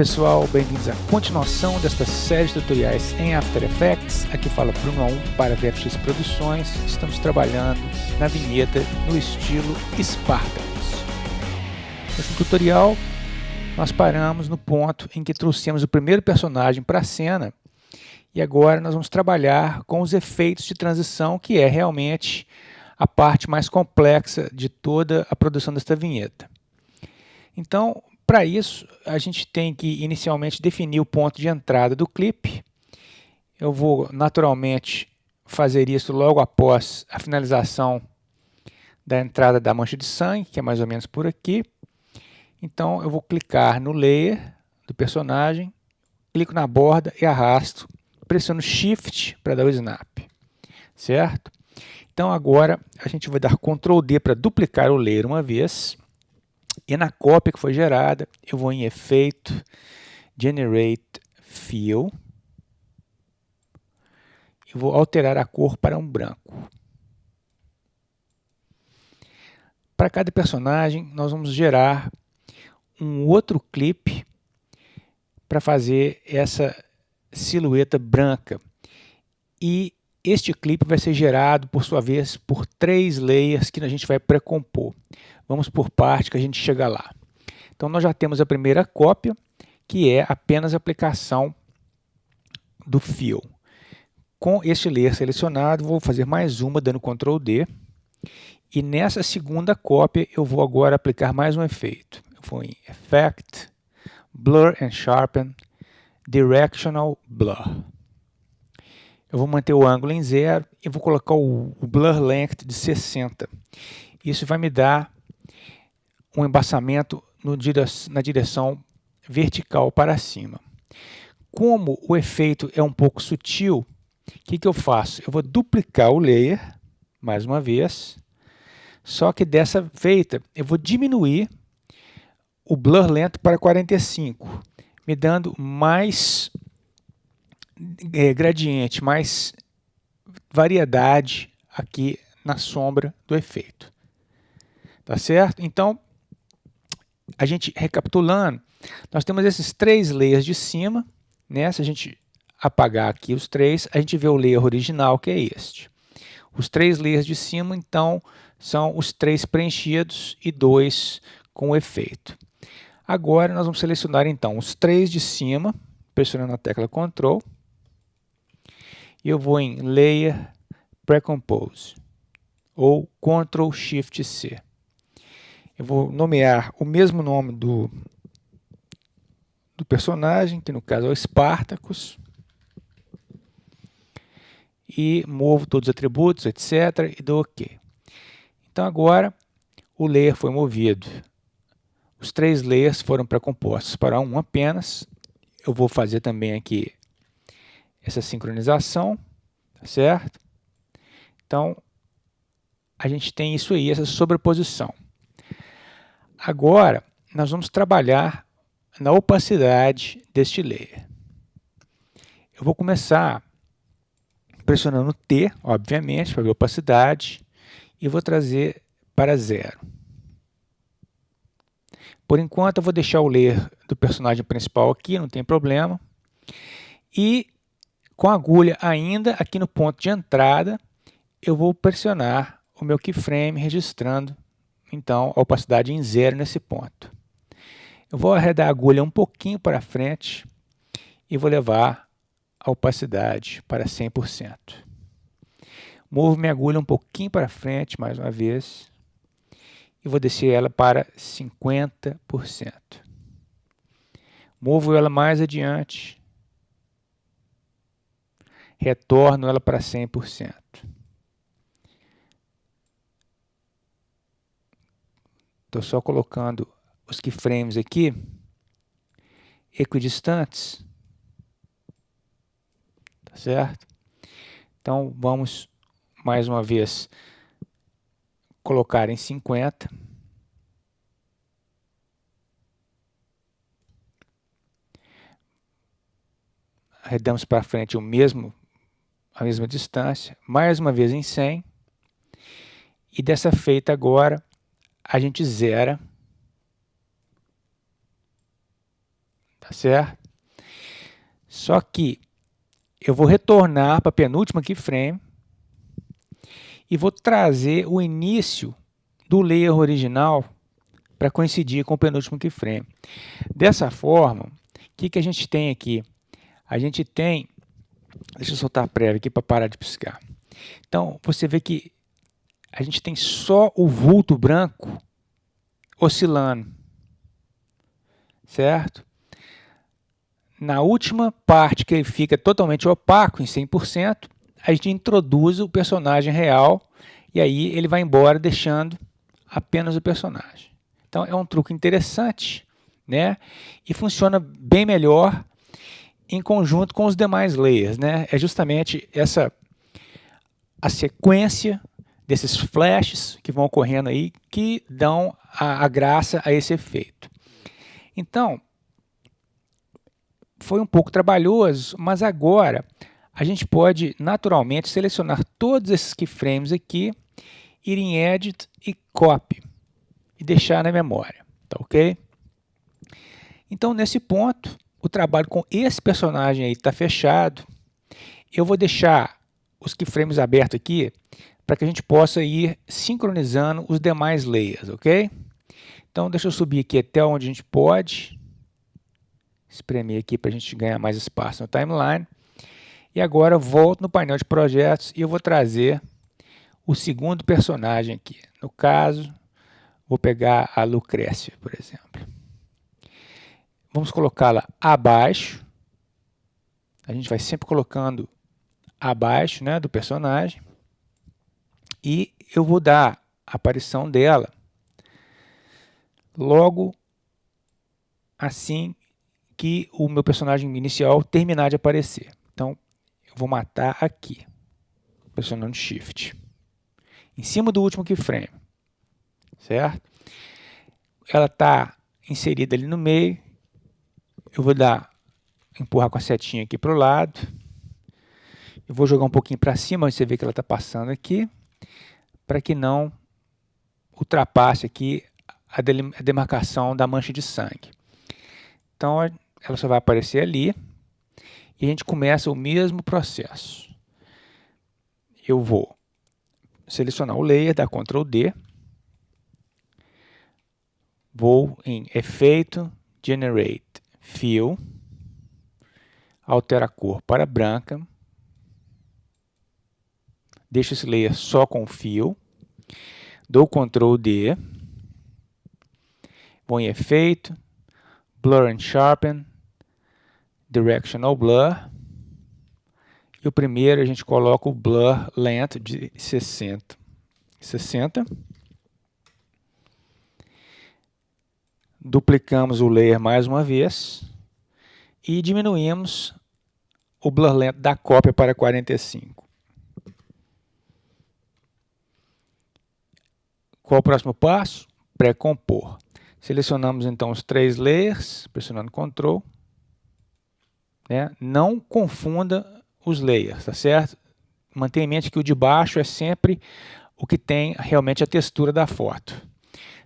pessoal, bem-vindos à continuação desta série de tutoriais em After Effects. Aqui fala Bruno A1 para VFX Produções. Estamos trabalhando na vinheta no estilo Spartacus. Nesse tutorial nós paramos no ponto em que trouxemos o primeiro personagem para a cena e agora nós vamos trabalhar com os efeitos de transição, que é realmente a parte mais complexa de toda a produção desta vinheta. Então, para isso, a gente tem que inicialmente definir o ponto de entrada do clipe. Eu vou naturalmente fazer isso logo após a finalização da entrada da mancha de sangue, que é mais ou menos por aqui. Então eu vou clicar no layer do personagem, clico na borda e arrasto, pressiono Shift para dar o snap, certo? Então agora a gente vai dar Ctrl D para duplicar o layer uma vez. E na cópia que foi gerada, eu vou em Efeito, Generate Fill, e vou alterar a cor para um branco. Para cada personagem, nós vamos gerar um outro clipe para fazer essa silhueta branca. E este clipe vai ser gerado, por sua vez, por 3 layers que a gente vai pré-compor. Vamos por parte que a gente chega lá. Então nós já temos a primeira cópia, que é apenas a aplicação do fill. Com este layer selecionado, vou fazer mais uma dando Ctrl D. E nessa segunda cópia eu vou agora aplicar mais um efeito. Eu vou em Effect, Blur and Sharpen, Directional Blur. Eu vou manter o ângulo em 0 e vou colocar o Blur Length de 60. Isso vai me dar um embaçamento na direção vertical para cima. Como o efeito é um pouco sutil, o que eu faço? Eu vou duplicar o layer, mais uma vez, só que dessa feita eu vou diminuir o Blur Length para 45, me dando mais gradiente, mais variedade aqui na sombra do efeito. Tá certo? Então, a gente recapitulando, nós temos esses 3 layers de cima, né? Se a gente apagar aqui os 3, a gente vê o layer original, que é este. Os 3 layers de cima, então, são os 3 preenchidos e 2 com o efeito. Agora, nós vamos selecionar, então, os 3 de cima, pressionando a tecla Ctrl, e eu vou em Layer Pre-Compose, ou Ctrl Shift C. Eu vou nomear o mesmo nome do personagem, que no caso é o Spartacus, e movo todos os atributos, etc., e dou OK. Então agora o layer foi movido. Os 3 layers foram pré-compostos para um apenas. Eu vou fazer também aqui essa sincronização, certo? Então a gente tem isso aí, essa sobreposição. Agora nós vamos trabalhar na opacidade deste layer. Eu vou começar pressionando T, obviamente, para ver a opacidade, e vou trazer para 0. Por enquanto eu vou deixar o layer do personagem principal aqui, não tem problema. E com a agulha ainda aqui no ponto de entrada, eu vou pressionar o meu keyframe registrando então a opacidade em 0 nesse ponto. Eu vou arredar a agulha um pouquinho para frente e vou levar a opacidade para 100%. Movo minha agulha um pouquinho para frente mais uma vez e vou descer ela para 50%. Movo ela mais adiante, retorno ela para 100%. Estou só colocando os keyframes aqui, equidistantes, tá certo? Então vamos mais uma vez colocar em 50. Arredamos para frente a mesma distância, mais uma vez em 100. E dessa feita agora a gente zera, tá tá certo? Só que eu vou retornar para a penúltima keyframe e vou trazer o início do layer original para coincidir com o penúltimo keyframe. Dessa forma, o que a gente tem aqui? A gente tem, deixa eu soltar a prévia aqui para parar de piscar. Então, você vê que a gente tem só o vulto branco oscilando, certo? Na última parte, que ele fica totalmente opaco, em 100%, a gente introduz o personagem real e aí ele vai embora deixando apenas o personagem. Então é um truque interessante, né? E funciona bem melhor em conjunto com os demais layers, né? É justamente a sequência desses flashes que vão ocorrendo aí que dão a graça a esse efeito. Então, foi um pouco trabalhoso, mas agora a gente pode naturalmente selecionar todos esses keyframes aqui, ir em Edit e Copy e deixar na memória, tá ok? Então, nesse ponto, o trabalho com esse personagem aí está fechado. Eu vou deixar os keyframes abertos aqui para que a gente possa ir sincronizando os demais layers, ok? Então, deixa eu subir aqui até onde a gente pode. Espremer aqui para a gente ganhar mais espaço no timeline. E agora eu volto no painel de projetos e eu vou trazer o segundo personagem aqui. No caso, vou pegar a Lucrécia, por exemplo. Vamos colocá-la abaixo. A gente vai sempre colocando abaixo, né, do personagem. E eu vou dar a aparição dela logo assim que o meu personagem inicial terminar de aparecer. Então, eu vou matar aqui, pressionando Shift, em cima do último keyframe, certo? Ela está inserida ali no meio. Eu vou empurrar com a setinha aqui para o lado. Eu vou jogar um pouquinho para cima, você vê que ela está passando aqui, para que não ultrapasse aqui a demarcação da mancha de sangue. Então, ela só vai aparecer ali e a gente começa o mesmo processo. Eu vou selecionar o layer, dar Ctrl D, vou em Efeito, Generate Fill, altero a cor para branca, deixo esse layer só com Fill, dou Ctrl D, vou em Efeito, Blur and Sharpen, Directional Blur, e o primeiro a gente coloca o Blur Length de 60. Duplicamos o layer mais uma vez e diminuímos o Blur Length da cópia para 45. Qual o próximo passo? Pré-compor. Selecionamos então os 3 layers, pressionando Ctrl. Né? Não confunda os layers, tá certo? Mantenha em mente que o de baixo é sempre o que tem realmente a textura da foto.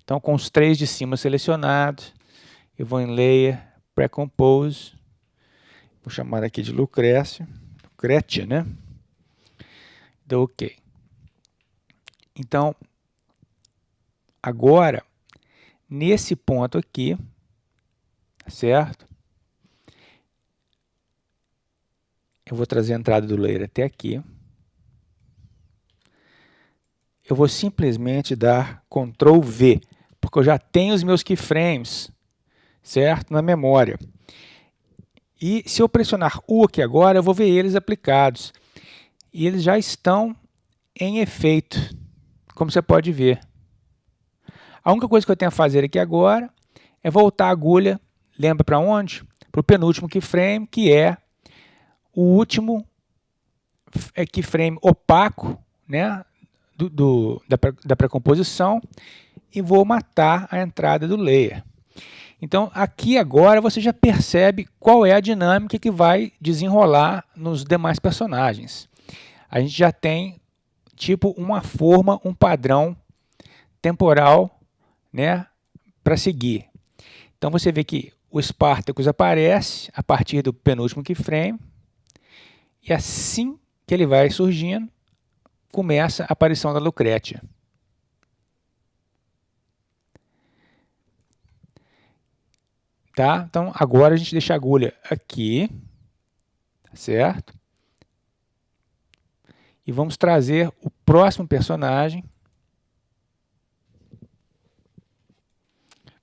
Então, com os 3 de cima selecionados, eu vou em Layer, Pre-Compose, vou chamar aqui de Lucrécia, né? Dou OK. Então, agora, nesse ponto aqui, certo? Eu vou trazer a entrada do layer até aqui. Eu vou simplesmente dar Ctrl V, porque eu já tenho os meus keyframes, certo? Na memória. E se eu pressionar U aqui agora, eu vou ver eles aplicados. E eles já estão em efeito, como você pode ver. A única coisa que eu tenho a fazer aqui agora é voltar a agulha, lembra para onde? Para o penúltimo keyframe, que é o último keyframe opaco, né, da pré-composição, e vou matar a entrada do layer. Então, aqui agora você já percebe qual é a dinâmica que vai desenrolar nos demais personagens. A gente já tem, tipo, uma forma, um padrão temporal, né, para seguir. Então, você vê que o Spartacus aparece a partir do penúltimo keyframe, e assim que ele vai surgindo, começa a aparição da Lucrétia. Tá? Então, agora a gente deixa a agulha aqui, certo? E vamos trazer o próximo personagem.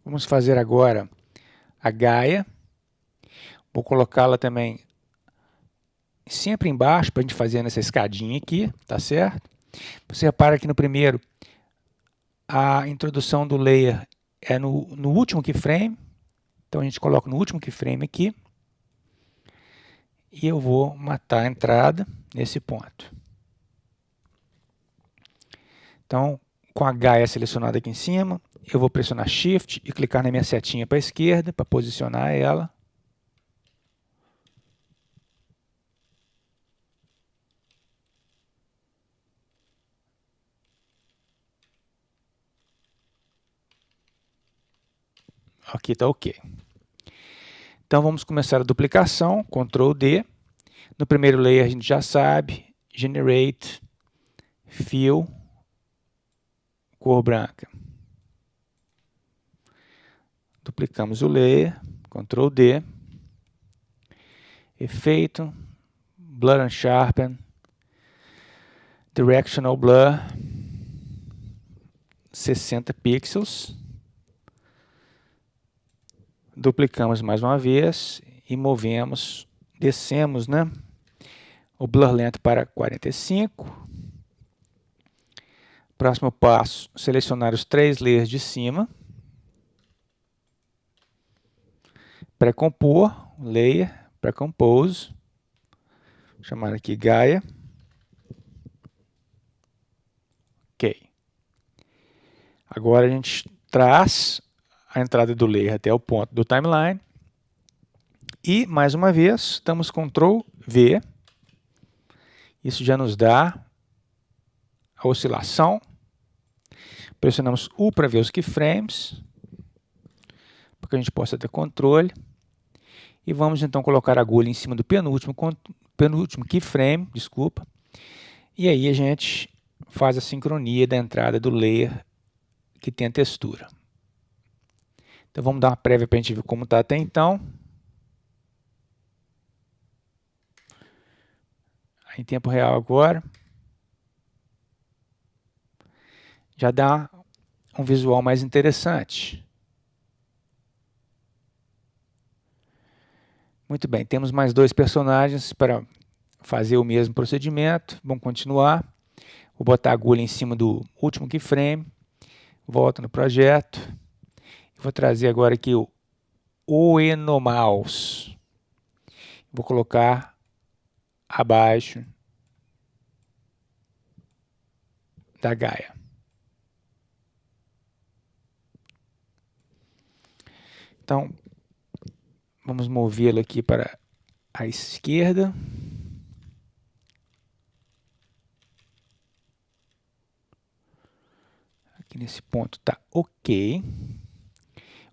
Vamos fazer agora a Gaia. Vou colocá-la também sempre embaixo para a gente fazer nessa escadinha aqui, tá certo? Você repara que no primeiro, a introdução do layer é no último keyframe. Então a gente coloca no último keyframe aqui. E eu vou matar a entrada nesse ponto. Então, com a Gaia selecionada aqui em cima, eu vou pressionar Shift e clicar na minha setinha para a esquerda para posicionar ela. Aqui está ok. Então vamos começar a duplicação, Ctrl D. No primeiro layer a gente já sabe, Generate, Fill, cor branca. Duplicamos o layer, Ctrl D. Efeito, Blur and Sharpen, Directional Blur, 60 pixels. Duplicamos mais uma vez e movemos, descemos, né, o Blur Length para 45. Próximo passo, selecionar os 3 layers de cima. Pré-compor, Layer, Pré-compose. Vou chamar aqui Gaia. Ok. Agora a gente traz a entrada do layer até o ponto do timeline. E, mais uma vez, damos Ctrl V. Isso já nos dá a oscilação. Pressionamos U para ver os keyframes, para que a gente possa ter controle. E vamos então colocar a agulha em cima do penúltimo keyframe, desculpa. E aí a gente faz a sincronia da entrada do layer que tem a textura. Então vamos dar uma prévia para a gente ver como está até então. Em tempo real agora. Já dá um visual mais interessante. Muito bem, temos mais 2 personagens para fazer o mesmo procedimento. Vamos continuar. Vou botar a agulha em cima do último keyframe. Volto no projeto. Vou trazer agora aqui o Oenomouse. Vou colocar abaixo da Gaia. Então, vamos movê-lo aqui para a esquerda. Aqui nesse ponto está ok.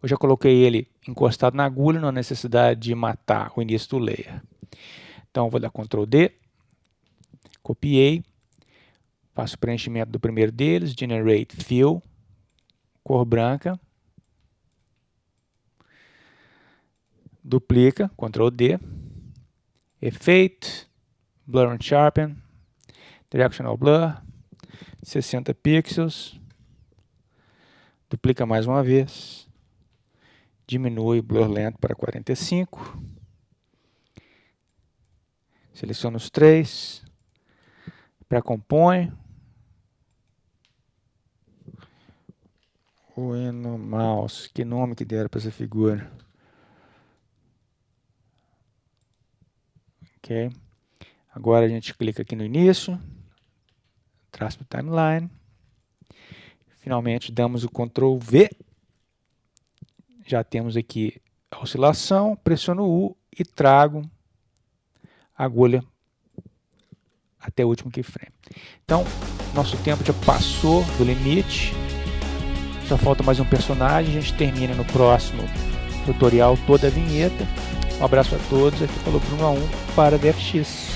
Eu já coloquei ele encostado na agulha, não há necessidade de matar o início do layer. Então, vou dar Ctrl D, copiei, faço o preenchimento do primeiro deles, Generate Fill, cor branca, duplica, Ctrl D, Efeito, Blur and Sharpen, Directional Blur, 60 pixels, duplica mais uma vez, diminui o Blur Length para 45, seleciono os 3, pré-compõe, Oenomouse, que nome que deram para essa figura? Ok. Agora a gente clica aqui no início, traço o timeline, finalmente damos o Ctrl V, já temos aqui a oscilação, pressiono U e trago a agulha até o último keyframe. Então, nosso tempo já passou do limite, só falta mais um personagem, a gente termina no próximo tutorial, toda a vinheta. Um abraço a todos, aqui falou Bruno A1 para DFX.